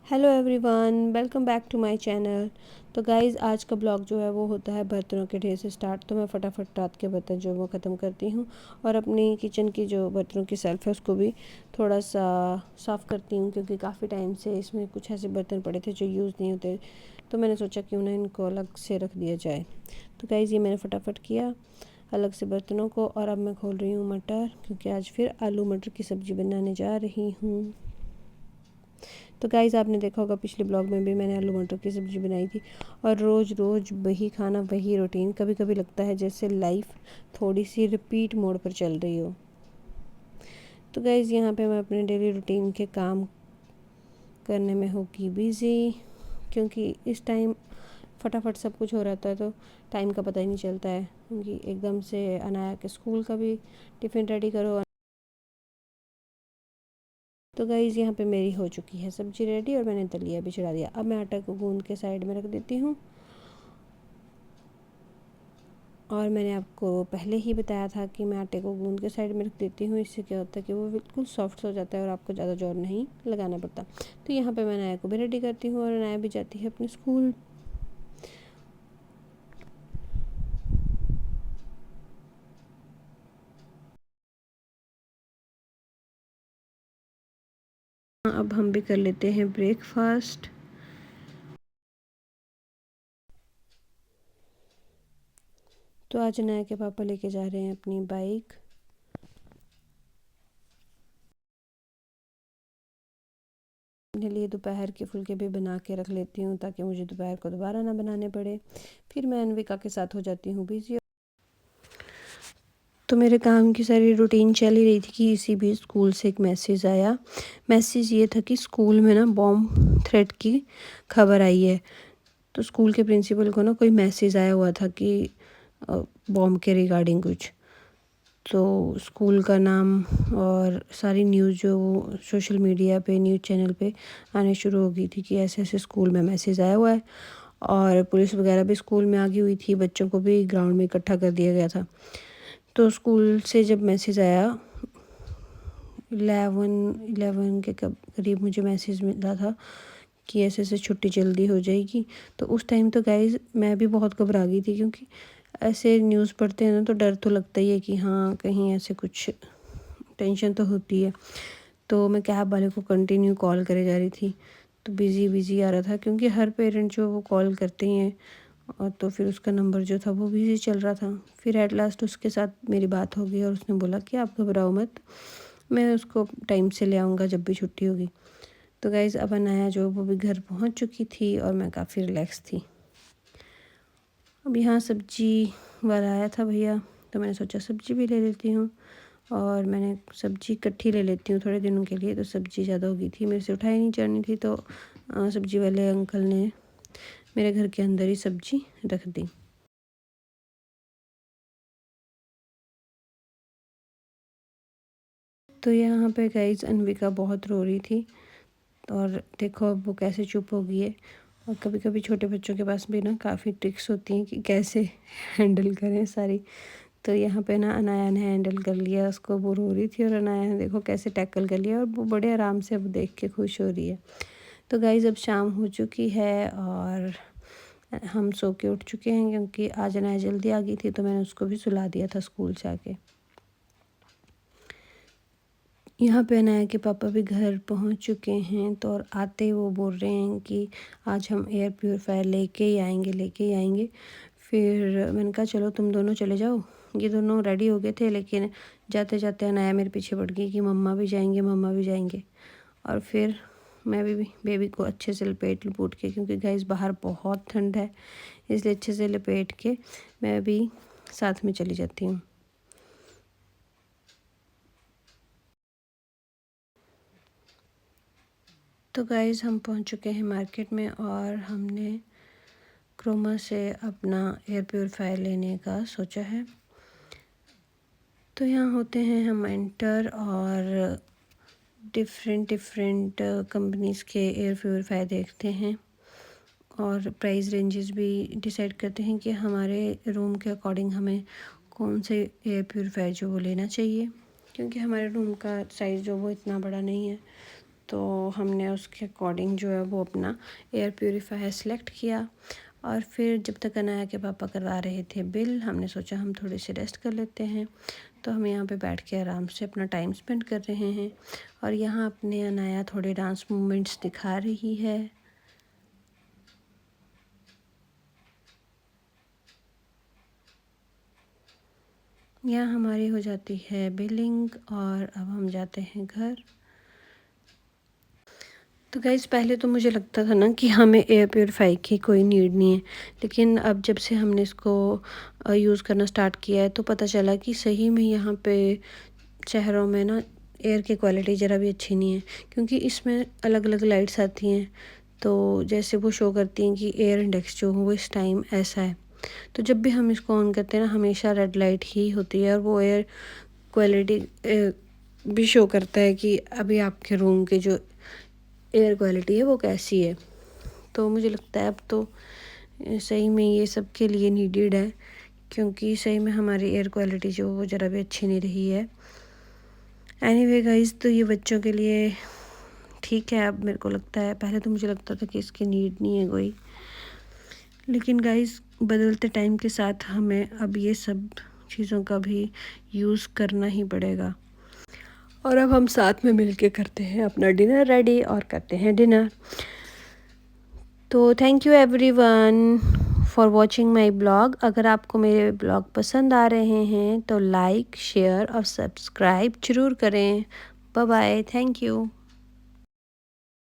Hello everyone, welcome back to my channel. तो guys, आज का ब्लॉग जो है वो होता है बर्तनों के ढेर से स्टार्ट। तो मैं फटाफट रात के बर्तन जो वो ख़त्म करती हूँ और अपनी किचन की जो बर्तनों की शेल्फ है उसको भी थोड़ा सा साफ़ करती हूँ, क्योंकि काफ़ी टाइम से इसमें कुछ ऐसे बर्तन पड़े थे जो यूज़ नहीं होते। तो मैंने सोचा क्यों ना इनको अलग से रख दिया जाए। तो गाइज़, ये मैंने फटाफट किया अलग से बर्तनों को। और अब मैं खोल रही हूँ मटर, क्योंकि आज फिर आलू मटर की सब्ज़ी बनाने जा रही हूँ। तो गाइज़, आपने देखा होगा पिछले ब्लॉग में भी मैंने आलू मटर की सब्ज़ी बनाई थी। और रोज़ रोज़ वही खाना, वही रूटीन, कभी कभी लगता है जैसे लाइफ थोड़ी सी रिपीट मोड पर चल रही हो। तो गाइज़, यहाँ पे मैं अपने डेली रूटीन के काम करने में होगी बिज़ी, क्योंकि इस टाइम फटाफट सब कुछ हो रहता है तो टाइम का पता ही नहीं चलता है। क्योंकि एकदम से अनाया के स्कूल का भी टिफ़िन रेडी करो। तो गाइज़, यहाँ पे मेरी हो चुकी है सब्ज़ी रेडी और मैंने दलिया भी चढ़ा दिया। अब मैं आटा को गूंद के साइड में रख देती हूँ। और मैंने आपको पहले ही बताया था कि मैं आटे को गूंद के साइड में रख देती हूँ। इससे क्या होता है कि वो बिल्कुल सॉफ्ट हो जाता है और आपको ज़्यादा जोर नहीं लगाना पड़ता। तो यहाँ पे मैं अनाया को भी रेडी करती हूँ और अनाया भी जाती है अपने स्कूल। अब हम भी कर लेते हैं ब्रेकफास्ट। तो आज अनाया के पापा लेके जा रहे हैं अपनी बाइक। अपने लिए दोपहर के फुल्के भी बना के रख लेती हूँ, ताकि मुझे दोपहर को दोबारा ना बनाने पड़े। फिर मैं अनविका के साथ हो जाती हूँ बिज़ी। तो मेरे काम की सारी रूटीन चल ही रही थी कि इसी बीच स्कूल से एक मैसेज आया। मैसेज ये था कि स्कूल में ना बॉम्ब थ्रेट की खबर आई है। तो स्कूल के प्रिंसिपल को ना कोई मैसेज आया हुआ था कि बॉम्ब के रिगार्डिंग कुछ। तो स्कूल का नाम और सारी न्यूज़ जो सोशल मीडिया पे, न्यूज़ चैनल पे आने शुरू हो गई थी कि ऐसे ऐसे स्कूल में मैसेज आया हुआ है। और पुलिस वगैरह भी स्कूल में आ गई हुई थी, बच्चों को भी ग्राउंड में इकट्ठा कर दिया गया था। तो स्कूल से जब मैसेज आया 11 के करीब मुझे मैसेज मिला था कि ऐसे ऐसे छुट्टी जल्दी हो जाएगी। तो उस टाइम तो गाइज़ मैं भी बहुत घबरा गई थी, क्योंकि ऐसे न्यूज़ पढ़ते हैं ना तो डर तो लगता ही है कि हाँ, कहीं ऐसे कुछ टेंशन तो होती है। तो मैं कैब वाले को कंटिन्यू कॉल करे जा रही थी। तो बिज़ी बिज़ी आ रहा था, क्योंकि हर पेरेंट जो वो कॉल करते ही हैं। और तो फिर उसका नंबर जो था वो बिज़ी चल रहा था। फिर एट लास्ट उसके साथ मेरी बात हो गई और उसने बोला कि आप घबराओ मत, मैं उसको टाइम से ले आऊँगा जब भी छुट्टी होगी। तो गाइज़, अब अनाया जो वो भी घर पहुँच चुकी थी और मैं काफ़ी रिलैक्स थी। अब यहाँ सब्जी वाला आया था भैया, तो मैंने सोचा सब्जी भी ले लेती हूँ। और मैंने सब्जी इकट्ठी ले लेती हूँ थोड़े दिनों के लिए। तो सब्जी ज़्यादा हो गई थी, मेरे से उठाई नहीं जानी थी। तो सब्जी वाले अंकल ने मेरे घर के अंदर ही सब्जी रख दी। तो यहाँ पे गाइज़ अनविका बहुत रो रही थी। और देखो अब वो कैसे चुप हो गई है। और कभी कभी छोटे बच्चों के पास भी ना काफ़ी ट्रिक्स होती हैं कि कैसे हैंडल करें सारी। तो यहाँ पे ना अनाया ने हैंडल कर लिया उसको, वो रो रही थी और अनाया ने देखो कैसे टैकल कर लिया और वो बड़े आराम से अब देख के खुश हो रही है। तो गाइज़, अब शाम हो चुकी है और हम सो के उठ चुके हैं, क्योंकि आज अनाया जल्दी आ गई थी तो मैंने उसको भी सुला दिया था स्कूल से आके। यहाँ पे अनाया के पापा भी घर पहुँच चुके हैं। तो और आते ही वो बोल रहे हैं कि आज हम एयर प्योरीफायर लेके ही आएंगे। फिर मैंने कहा चलो तुम दोनों चले जाओ। ये दोनों रेडी हो गए थे, लेकिन जाते जाते अनाया मेरे पीछे पड़ गई कि मम्मा भी जाएंगे, मम्मा भी जाएंगे। और फिर मैं भी बेबी को अच्छे से लपेट लपूट के, क्योंकि गाइस बाहर बहुत ठंड है, इसलिए अच्छे से लपेट के मैं भी साथ में चली जाती हूँ। तो गाइज़, हम पहुंच चुके हैं मार्केट में और हमने क्रोमा से अपना एयर प्योरीफायर लेने का सोचा है। तो यहाँ होते हैं हम एंटर और डिफरेंट डिफरेंट कंपनीज़ के एयर प्योरीफायर देखते हैं और प्राइस रेंजेस भी डिसाइड करते हैं कि हमारे रूम के अकॉर्डिंग हमें कौन से एयर प्योरीफायर जो वो लेना चाहिए, क्योंकि हमारे रूम का साइज़ जो वो इतना बड़ा नहीं है। तो हमने उसके अकॉर्डिंग जो है वो अपना एयर प्योरीफायर सेलेक्ट किया। और फिर जब तक अनाया के पापा करवा रहे थे बिल, हमने सोचा हम थोड़ी सी रेस्ट कर लेते हैं। तो हम यहाँ पे बैठ के आराम से अपना टाइम स्पेंड कर रहे हैं। और यहाँ अपने अनाया थोड़े डांस मूवमेंट्स दिखा रही है। यहाँ हमारी हो जाती है बिलिंग और अब हम जाते हैं घर। तो गाइज़ पहले तो मुझे लगता था ना कि हमें एयर प्योरीफाई की कोई नीड नहीं है, लेकिन अब जब से हमने इसको यूज़ करना स्टार्ट किया है तो पता चला कि सही में यहाँ पे शहरों में ना एयर की क्वालिटी ज़रा भी अच्छी नहीं है, क्योंकि इसमें अलग अलग लाइट्स आती हैं। तो जैसे वो शो करती हैं कि एयर इंडेक्स जो हो वो इस टाइम ऐसा है। तो जब भी हम इसको ऑन करते हैं ना, हमेशा रेड लाइट ही होती है और वो एयर क्वालिटी भी शो करता है कि अभी आपके रूम के जो एयर क्वालिटी है वो कैसी है। तो मुझे लगता है अब तो सही में ये सब के लिए नीडेड है, क्योंकि सही में हमारी एयर क्वालिटी जो वो ज़रा भी अच्छी नहीं रही है। एनीवे गाइस, तो ये बच्चों के लिए ठीक है। अब मेरे को लगता है, पहले तो मुझे लगता था कि इसकी नीड नहीं है कोई, लेकिन गाइस बदलते टाइम के साथ हमें अब ये सब चीज़ों का भी यूज़ करना ही पड़ेगा। और अब हम साथ में मिलके करते हैं अपना डिनर रेडी और करते हैं डिनर। तो thank you everyone for watching my blog. अगर आपको मेरे ब्लॉग पसंद आ रहे हैं तो लाइक, शेयर और सब्सक्राइब ज़रूर करें। Bye bye, thank you.